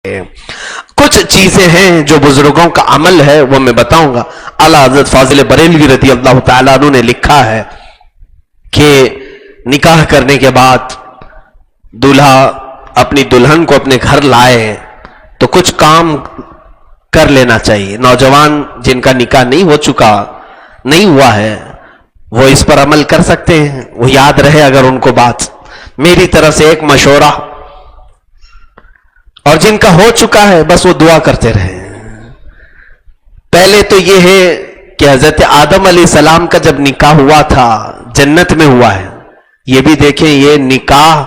کچھ چیزیں ہیں جو بزرگوں کا عمل ہے وہ میں بتاؤں گا. اعلیٰ حضرت فاضل بریلوی رضی اللہ تعالیٰ عنہ نے لکھا ہے کہ نکاح کرنے کے بعد دولہا اپنی دلہن کو اپنے گھر لائے تو کچھ کام کر لینا چاہیے. نوجوان جن کا نکاح نہیں ہوا ہے وہ اس پر عمل کر سکتے ہیں. وہ یاد رہے اگر ان کو بات میری طرف سے ایک مشورہ, اور جن کا ہو چکا ہے بس وہ دعا کرتے رہے. پہلے تو یہ ہے کہ حضرت آدم علیہ السلام کا جب نکاح ہوا تھا جنت میں ہوا ہے. یہ بھی دیکھیں یہ نکاح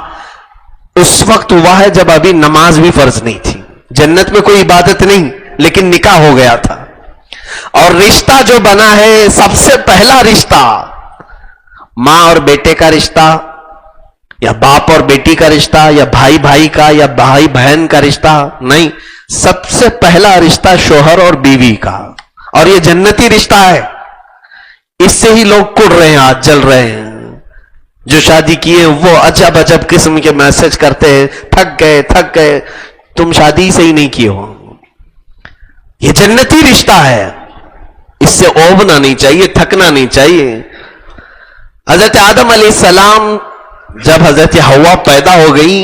اس وقت ہوا ہے جب ابھی نماز بھی فرض نہیں تھی. جنت میں کوئی عبادت نہیں لیکن نکاح ہو گیا تھا. اور رشتہ جو بنا ہے سب سے پہلا رشتہ ماں اور بیٹے کا رشتہ, یا باپ اور بیٹی کا رشتہ, یا بھائی بھائی کا, یا بھائی بہن کا رشتہ نہیں. سب سے پہلا رشتہ شوہر اور بیوی کا, اور یہ جنتی رشتہ ہے. اس سے ہی لوگ کڑ رہے ہیں, آج جل رہے ہیں. جو شادی کیے وہ عجب عجب قسم کے میسج کرتے ہیں, تھک گئے. تم شادی سے ہی نہیں کیے ہو. یہ جنتی رشتہ ہے, اس سے اوبنا نہیں چاہیے, تھکنا نہیں چاہیے. حضرت آدم علیہ السلام جب حضرت حوا پیدا ہو گئی,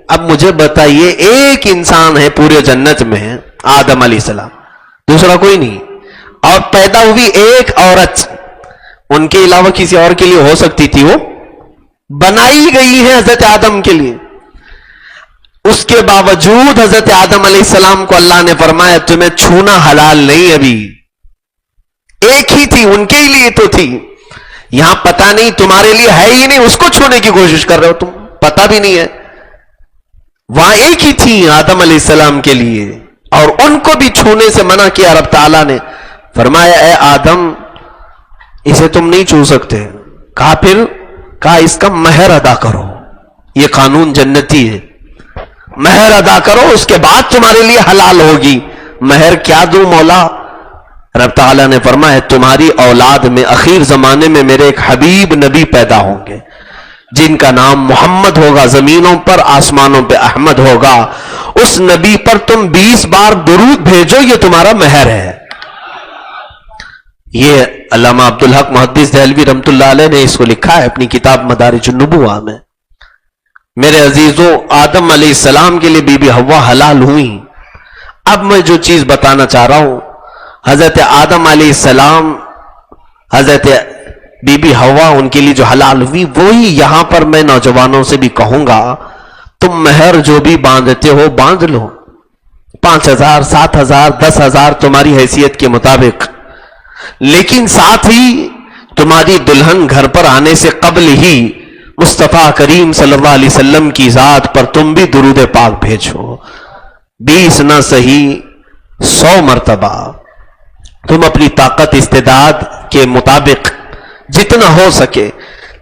اب مجھے بتائیے ایک انسان ہے پورے جنت میں آدم علیہ السلام, دوسرا کوئی نہیں. اور پیدا ہوئی ایک عورت, ان کے علاوہ کسی اور کے لیے ہو سکتی تھی, وہ بنائی گئی ہے حضرت آدم کے لیے. اس کے باوجود حضرت آدم علیہ السلام کو اللہ نے فرمایا تمہیں چھونا حلال نہیں. ابھی ایک ہی تھی, ان کے لیے تو تھی. یہاں پتہ نہیں تمہارے لیے ہے ہی نہیں, اس کو چھونے کی کوشش کر رہے ہو تم, پتہ بھی نہیں ہے. وہاں ایک ہی تھی آدم علیہ السلام کے لیے, اور ان کو بھی چھونے سے منع کیا. رب تعالیٰ نے فرمایا اے آدم اسے تم نہیں چھو سکتے. کہا پھر کہا اس کا مہر ادا کرو. یہ قانون جنتی ہے, مہر ادا کرو اس کے بعد تمہارے لیے حلال ہوگی. مہر کیا دوں مولا؟ رب تعالیٰ نے فرمایا تمہاری اولاد میں اخیر زمانے میں میرے ایک حبیب نبی پیدا ہوں گے جن کا نام محمد ہوگا, زمینوں پر آسمانوں پہ احمد ہوگا. اس نبی پر تم 20 بار درود بھیجو, یہ تمہارا مہر ہے. یہ علامہ عبدالحق محدث دہلوی رحمت اللہ علیہ نے اس کو لکھا ہے اپنی کتاب مدارج النبوہ میں. میرے عزیزوں, آدم علیہ السلام کے لیے بی بی حوا حلال ہوئی. اب میں جو چیز بتانا چاہ رہا ہوں, حضرت آدم علیہ السلام, حضرت بی بی حوا ان کے لیے جو حلال ہوئی, وہی یہاں پر میں نوجوانوں سے بھی کہوں گا تم مہر جو بھی باندھتے ہو باندھ لو, 5,000 7,000 10,000 تمہاری حیثیت کے مطابق. لیکن ساتھ ہی تمہاری دلہن گھر پر آنے سے قبل ہی مصطفیٰ کریم صلی اللہ علیہ وسلم کی ذات پر تم بھی درود پاک بھیجو. 20 نہ صحیح 100 مرتبہ تم اپنی طاقت استعداد کے مطابق جتنا ہو سکے,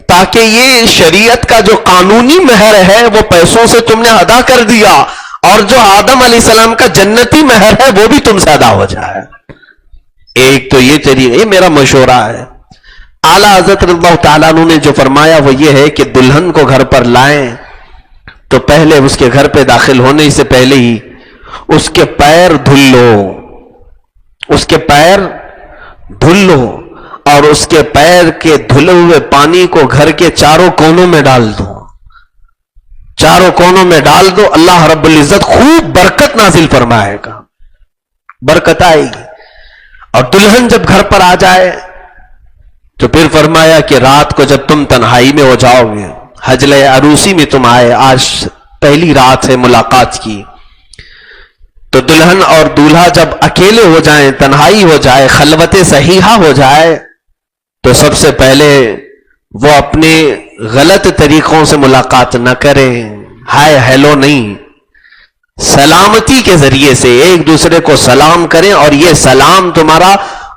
تاکہ یہ شریعت کا جو قانونی مہر ہے وہ پیسوں سے تم نے ادا کر دیا, اور جو آدم علیہ السلام کا جنتی مہر ہے وہ بھی تم سے ادا ہو جائے. ایک تو یہ طریقہ, یہ میرا مشورہ ہے. اعلیٰ حضرت اللہ تعالیٰ عنہ نے جو فرمایا وہ یہ ہے کہ دلہن کو گھر پر لائیں تو پہلے اس کے گھر پہ داخل ہونے سے پہلے ہی اس کے پیر دھل لو, اس کے پیر دھل لو, اور اس کے پیر کے دھلے ہوئے پانی کو گھر کے چاروں کونوں میں ڈال دو. چاروں کونوں میں ڈال دو, اللہ رب العزت خوب برکت نازل فرمائے گا, برکت آئے گی. اور دلہن جب گھر پر آ جائے تو پھر فرمایا کہ رات کو جب تم تنہائی میں ہو جاؤ گے, حجلے عروسی میں تم آئے, آج پہلی رات ہے ملاقات کی, تو دلہن اور دولہا جب اکیلے ہو جائیں, تنہائی ہو جائے, خلوت صحیحہ ہو جائے, تو سب سے پہلے وہ اپنے غلط طریقوں سے ملاقات نہ کریں. ہائے ہیلو نہیں, سلامتی کے ذریعے سے ایک دوسرے کو سلام کریں. اور یہ سلام تمہارا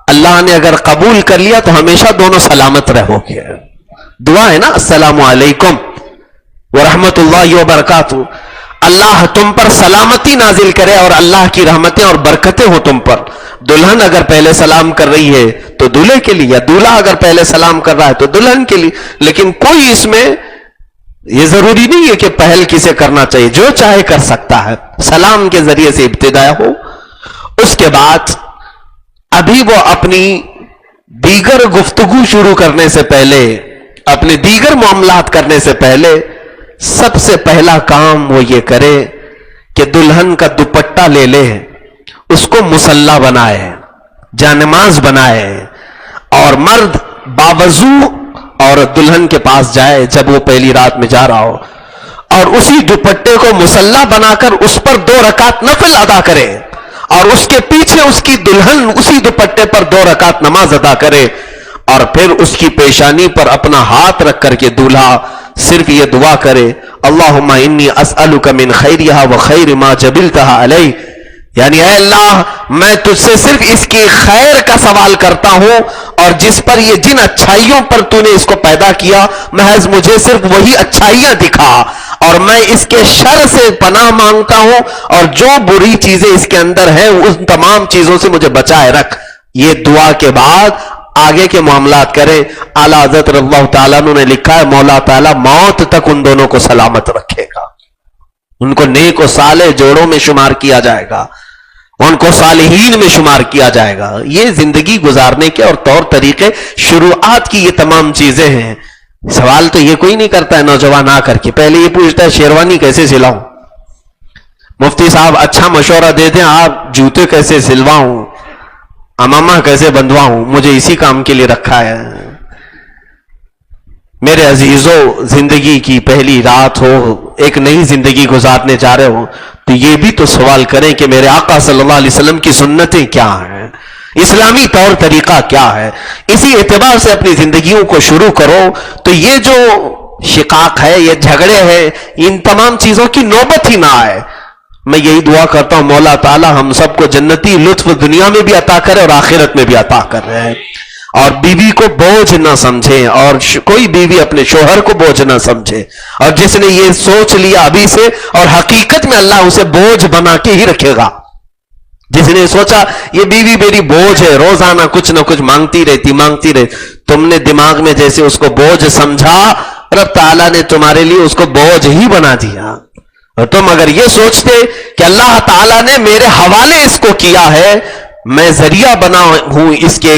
اللہ نے اگر قبول کر لیا تو ہمیشہ دونوں سلامت رہو گے. دعا ہے نا السلام علیکم ورحمت اللہ وبرکاتہ. اللہ تم پر سلامتی نازل کرے اور اللہ کی رحمتیں اور برکتیں ہو تم پر. دلہن اگر پہلے سلام کر رہی ہے تو دولہے کے لیے, یا دولہا اگر پہلے سلام کر رہا ہے تو دلہن کے لیے. لیکن کوئی اس میں یہ ضروری نہیں ہے کہ پہل کسے کرنا چاہیے، جو چاہے کر سکتا ہے. سلام کے ذریعے سے ابتدا ہو. اس کے بعد ابھی وہ اپنی دیگر گفتگو شروع کرنے سے پہلے، اپنے دیگر معاملات کرنے سے پہلے سب سے پہلا کام وہ یہ کرے کہ دلہن کا دوپٹہ لے لے، اس کو مصلی بنائے، جانماز بنائے، اور مرد باوضو اور دلہن کے پاس جائے جب وہ پہلی رات میں جا رہا ہو، اور اسی دوپٹے کو مصلی بنا کر اس پر 2 رکعت نفل ادا کرے، اور اس کے پیچھے اس کی دلہن اسی دوپٹے پر 2 رکعت نماز ادا کرے، اور پھر اس کی پیشانی پر اپنا ہاتھ رکھ کر کے دولہا صرف یہ دعا کرے، اللہم انی اسألک من خیرہا و خیر ما جبلتہا علیہ، یعنی اے اللہ میں تجھ سے صرف اس کی خیر کا سوال کرتا ہوں، اور جس پر یہ جن اچھائیوں پر تو نے اس کو پیدا کیا محض مجھے صرف وہی اچھائیاں دکھا، اور میں اس کے شر سے پناہ مانگتا ہوں، اور جو بری چیزیں اس کے اندر ہیں ان تمام چیزوں سے مجھے بچائے رکھ. یہ دعا کے بعد آگے کے معاملات کریں. اعلیٰ حضرت رضی اللہ تعالیٰ نے لکھا ہے مولا تعالیٰ موت تک ان دونوں کو سلامت رکھے گا، ان کو نیک و صالح جوڑوں میں شمار کیا جائے گا، ان کو صالحین میں شمار کیا جائے گا. یہ زندگی گزارنے کے اور طور طریقے شروعات کی یہ تمام چیزیں ہیں. سوال تو یہ کوئی نہیں کرتا ہے نوجوان آ کر کے، پہلے یہ پوچھتا ہے شیروانی کیسے سلاؤں، مفتی صاحب اچھا مشورہ دے دیں، آپ جوتے کیسے سلواؤں، امامہ کیسے بندواؤں، مجھے اسی کام کے لیے رکھا ہے. میرے عزیزوں، زندگی کی پہلی رات ہو، ایک نئی زندگی گزارنے جا رہے ہو، تو یہ بھی تو سوال کریں کہ میرے آقا صلی اللہ علیہ وسلم کی سنتیں کیا ہیں، اسلامی طور طریقہ کیا ہے. اسی اعتبار سے اپنی زندگیوں کو شروع کرو. تو یہ جو شقاق ہے، یہ جھگڑے ہیں، ان تمام چیزوں کی نوبت ہی نہ آئے. میں یہی دعا کرتا ہوں مولا تعالی ہم سب کو جنتی لطف دنیا میں بھی عطا کرے اور آخرت میں بھی عطا کر رہے ہیں، اور بیوی کو بوجھ نہ سمجھیں، اور کوئی بیوی اپنے شوہر کو بوجھ نہ سمجھے، اور جس نے یہ سوچ لیا ابھی سے، اور حقیقت میں اللہ اسے بوجھ بنا کے ہی رکھے گا. جس نے سوچا یہ بیوی میری بوجھ ہے، روزانہ کچھ نہ کچھ مانگتی رہتی، تم نے دماغ میں جیسے اس کو بوجھ سمجھا، رب تعالیٰ نے تمہارے لیے اس کو بوجھ ہی بنا دیا. اور تم اگر یہ سوچتے کہ اللہ تعالیٰ نے میرے حوالے اس کو کیا ہے، میں ذریعہ بنا ہوں اس کے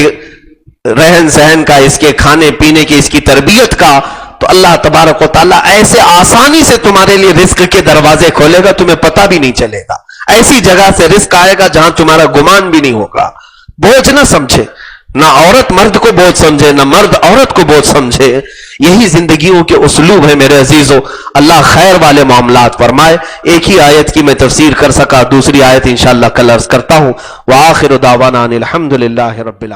رہن سہن کا، اس کے کھانے پینے کی، اس کی تربیت کا، تو اللہ تبارک و تعالیٰ ایسے آسانی سے تمہارے لیے رزق کے دروازے کھولے گا، تمہیں پتہ بھی نہیں چلے گا. ایسی جگہ سے رزق آئے گا جہاں تمہارا گمان بھی نہیں ہوگا. بوجھ نہ سمجھے، نہ عورت مرد کو بوجھ سمجھے، نہ مرد عورت کو بوجھ سمجھے. یہی زندگیوں کے اسلوب ہے میرے عزیزوں. اللہ خیر والے معاملات فرمائے. ایک ہی آیت کی میں تفسیر کر سکا، دوسری آیت انشاءاللہ کل عرض کرتا ہوں. وآخر دعوانا ان الحمدللہ رب العالمین.